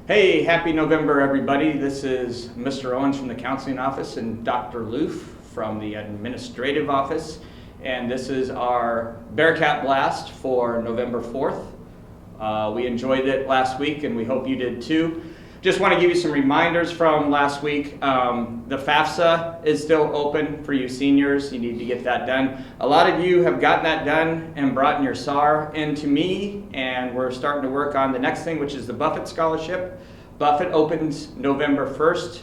Hey, happy November, everybody. This is Mr. Owens from the counseling office and Dr. Loof from the administrative office. And this is our Bearcat Blast for November 4th. We enjoyed it last week and we hope you did too. Just want to give you some reminders from last week. The FAFSA is still open for you seniors. You need to get that done. A lot of you have gotten that done and brought your SAR into me, and we're starting to work on the next thing, which is the Buffett Scholarship. Buffett opens November 1st,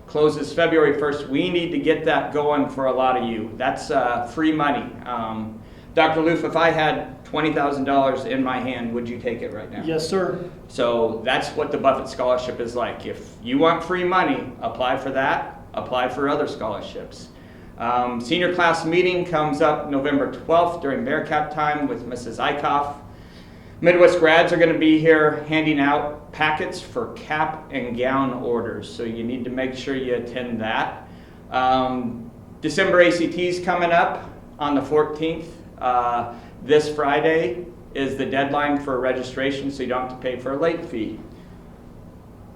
closes February 1st. We need to get that going for a lot of you. That's free money. Dr. Loof, if I had $20,000 in my hand, would you take it right now? Yes, sir. So that's what the Buffett Scholarship is like. If you want free money, apply for that, apply for other scholarships. Senior class meeting comes up November 12th during Bearcat time with Mrs. Eichhoff. Midwest grads are going to be here handing out packets for cap and gown orders, so you need to make sure you attend that. December ACT's coming up on the 14th. This Friday is the deadline for registration, so you don't have to pay for a late fee.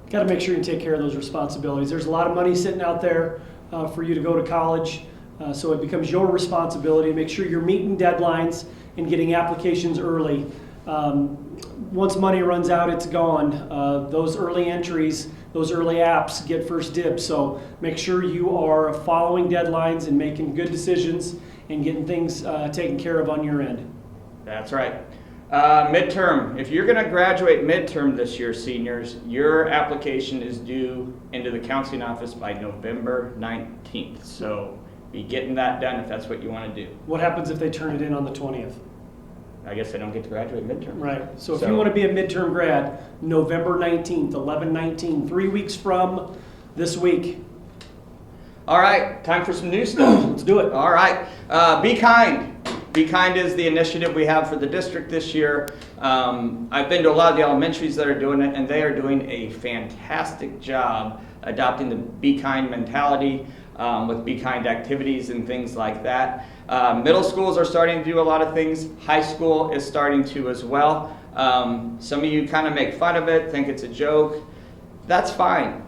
Got to make sure you take care of those responsibilities. There's a lot of money sitting out there for you to go to college, so it becomes your responsibility to make sure you're meeting deadlines and getting applications early. Once money runs out, it's gone. Those early entries, those early apps get first dibs, so make sure you are following deadlines and making good decisions and getting things taken care of on your end. That's right. Midterm. If you're going to graduate midterm this year, seniors, your application is due into the counseling office by November 19th. So be getting that done if that's what you want to do. What happens if they turn it in on the 20th? I guess they don't get to graduate midterm. Right. So if you want to be a midterm grad, November 19th, 11/19, 3 weeks from this week. All right, time for some new stuff. Let's do it. All right, Be Kind. Be Kind is the initiative we have for the district this year. I've been to a lot of the elementaries that are doing it, and they are doing a fantastic job adopting the Be Kind mentality with Be Kind activities and things like that. Middle schools are starting to do a lot of things. High school is starting to as well. Some of you kind of make fun of it, think it's a joke. That's fine.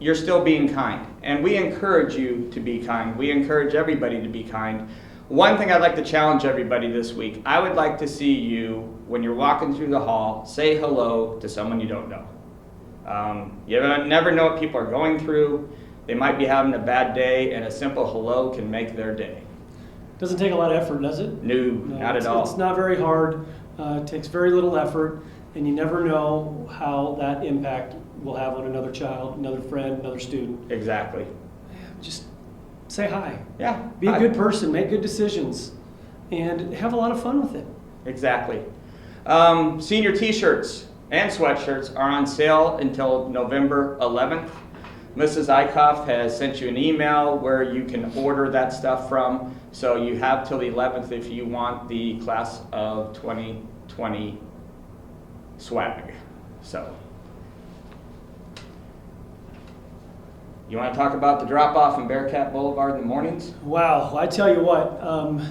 You're still being kind, and we encourage you to be kind. We encourage everybody to be kind. One thing I'd like to challenge everybody this week, I would like to see you, when you're walking through the hall, say hello to someone you don't know. You never know what people are going through. They might be having a bad day, and a simple hello can make their day. Doesn't take a lot of effort, does it? No, not at all. It's not very hard. It takes very little effort, and you never know how that impact will have on another child, another friend, another student. Exactly. Just say hi. Yeah. Be a good person, make good decisions, and have a lot of fun with it. Exactly. Senior t-shirts and sweatshirts are on sale until November 11th. Mrs. Eichhoff has sent you an email where you can order that stuff from, so you have till the 11th if you want the class of 2020 swag. So, you want to talk about the drop-off in Bearcat Boulevard in the mornings? Wow, I tell you what,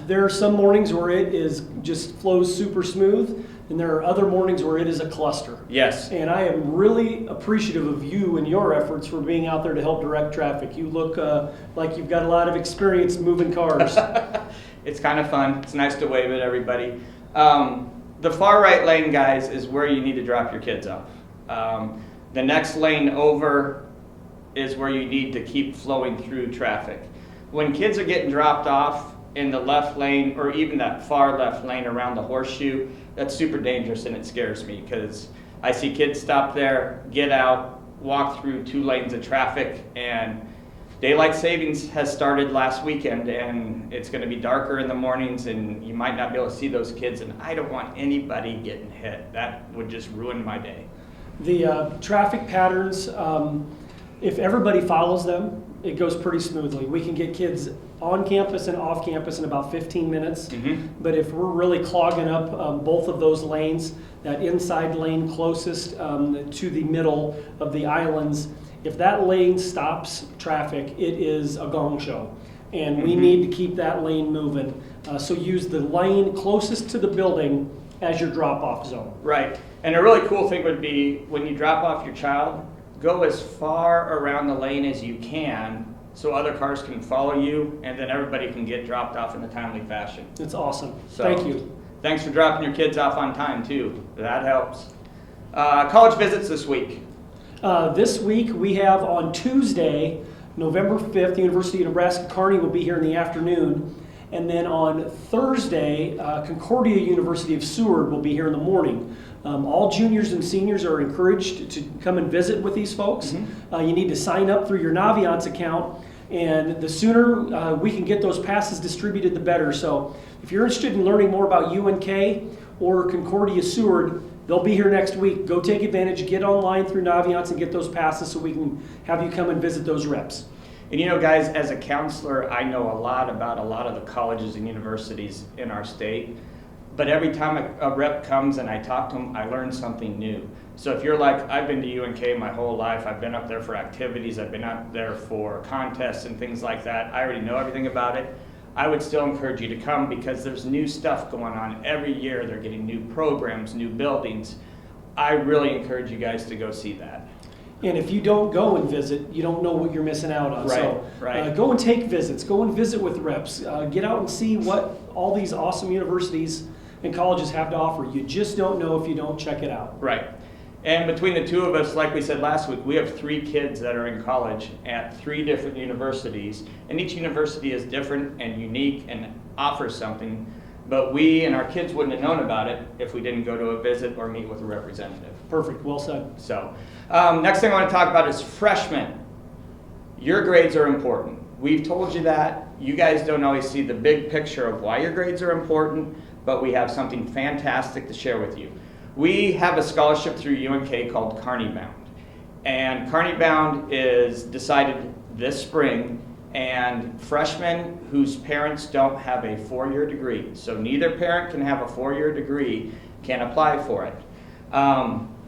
there are some mornings where it is just flows super smooth, and there are other mornings where it is a cluster. Yes. And I am really appreciative of you and your efforts for being out there to help direct traffic. You look like you've got a lot of experience moving cars. It's kind of fun. It's nice to wave at everybody. The far right lane, guys, is where you need to drop your kids off. The next lane over is where you need to keep flowing through traffic. When kids are getting dropped off in the left lane, or even that far left lane around the horseshoe, that's super dangerous, and it scares me because I see kids stop there, get out, walk through 2 lanes of traffic, and daylight savings has started last weekend, and it's going to be darker in the mornings, and you might not be able to see those kids, and I don't want anybody getting hit. That would just ruin my day. The traffic patterns, if everybody follows them, it goes pretty smoothly. We can get kids on campus and off campus in about 15 minutes. But if we're really clogging up both of those lanes, that inside lane closest to the middle of the islands, if that lane stops traffic, it is a gong show. And we need to keep that lane moving. So use the lane closest to the building as your drop-off zone. Right. And a really cool thing would be when you drop off your child, go as far around the lane as you can so other cars can follow you, and then everybody can get dropped off in a timely fashion. It's awesome. So, Thank you. Thanks for dropping your kids off on time too. That helps. College visits this week. This week we have on Tuesday, November 5th, the University of Nebraska-Kearney will be here in the afternoon. And then on Thursday, Concordia University of Seward will be here in the morning. All juniors and seniors are encouraged to come and visit with these folks. You need to sign up through your Naviance account, and the sooner we can get those passes distributed, the better. So if you're interested in learning more about UNK or Concordia Seward, they'll be here next week. Go take advantage, get online through Naviance and get those passes so we can have you come and visit those reps. And you know, guys, as a counselor, I know a lot about a lot of the colleges and universities in our state. But every time a rep comes and I talk to them, I learn something new. So if you're like, I've been to UNK my whole life, I've been up there for activities, I've been up there for contests and things like that, I already know everything about it, I would still encourage you to come because there's new stuff going on every year. They're getting new programs, new buildings. I really encourage you guys to go see that. And if you don't go and visit, you don't know what you're missing out on. Right. Go and take visits. Go and visit with reps. Get out and see what all these awesome universities and colleges have to offer. You just don't know if you don't check it out. Right. And between the two of us, like we said last week, we have 3 kids that are in college at 3 different universities. And each university is different and unique and offers something. But we and our kids wouldn't have known about it if we didn't go to a visit or meet with a representative. Perfect. Well said. So, next thing I want to talk about is freshmen. Your grades are important. We've told you that. You guys don't always see the big picture of why your grades are important, but we have something fantastic to share with you. We have a scholarship through UNK called Kearney Bound. And Kearney Bound is decided this spring, and freshmen whose parents don't have a 4-year degree, so neither parent can have a 4-year degree, can apply for it.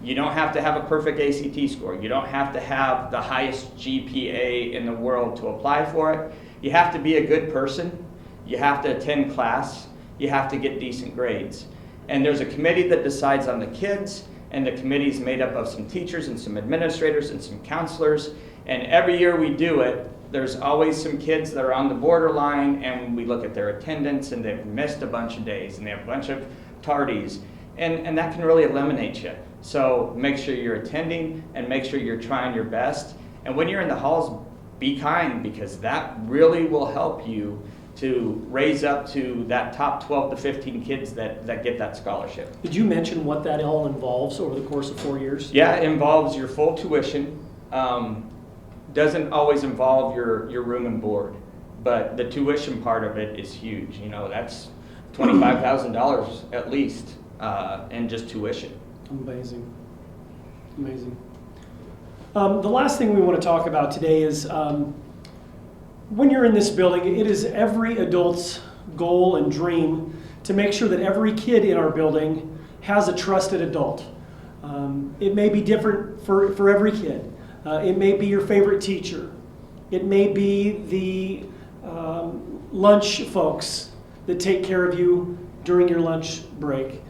You don't have to have a perfect ACT score. You don't have to have the highest GPA in the world to apply for it. You have to be a good person. You have to attend class. You have to get decent grades. And there's a committee that decides on the kids, and the committee is made up of some teachers and some administrators and some counselors. And every year we do it, there's always some kids that are on the borderline, and we look at their attendance, and they've missed a bunch of days, and they have a bunch of tardies. And that can really eliminate you. So make sure you're attending and make sure you're trying your best. And when you're in the halls, be kind, because that really will help you to raise up to that top 12 to 15 kids that get that scholarship. Did you mention what that all involves over the course of 4 years? Yeah, it involves your full tuition. Doesn't always involve your room and board, but the tuition part of it is huge. You know, that's $25,000 at least in just tuition. Amazing. Amazing. The last thing we want to talk about today is when you're in this building, it is every adult's goal and dream to make sure that every kid in our building has a trusted adult. It may be different for every kid. It may be your favorite teacher. It may be the lunch folks that take care of you during your lunch break.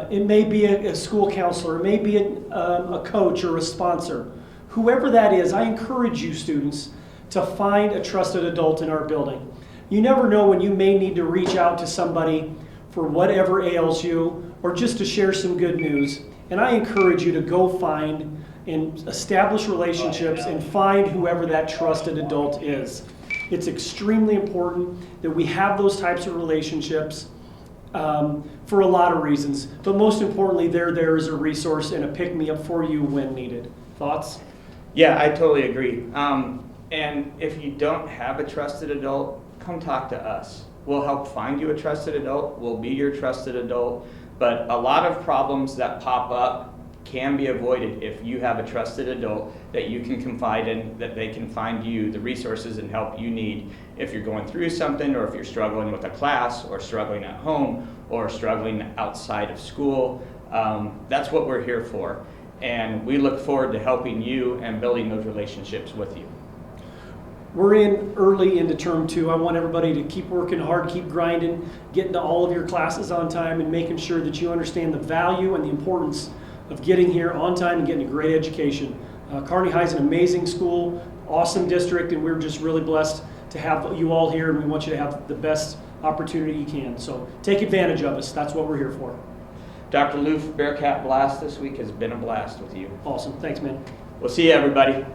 It may be a school counselor. It may be a coach or a sponsor. Whoever that is, I encourage you, students, to find a trusted adult in our building. You never know when you may need to reach out to somebody for whatever ails you or just to share some good news. And I encourage you to go find and establish relationships and find whoever that trusted adult is. It's extremely important that we have those types of relationships for a lot of reasons. But most importantly, they're there as a resource and a pick-me-up for you when needed. Thoughts? Yeah, I totally agree. And if you don't have a trusted adult, come talk to us. We'll help find you a trusted adult. We'll be your trusted adult. But a lot of problems that pop up can be avoided if you have a trusted adult that you can confide in, that they can find you the resources and help you need if you're going through something, or if you're struggling with a class, or struggling at home, or struggling outside of school. That's what we're here for. And we look forward to helping you and building those relationships with you. we're in early into term 2. I want everybody to keep working hard, keep grinding, getting to all of your classes on time, and making sure that you understand the value and the importance of getting here on time and getting a great education. Kearney High is an amazing school, awesome district, and we're just really blessed to have you all here, and we want you to have the best opportunity you can. So take advantage of us. That's what we're here for. Dr. Loof, Bearcat Blast this week has been a blast with you. Awesome. Thanks, man. We'll see you, everybody.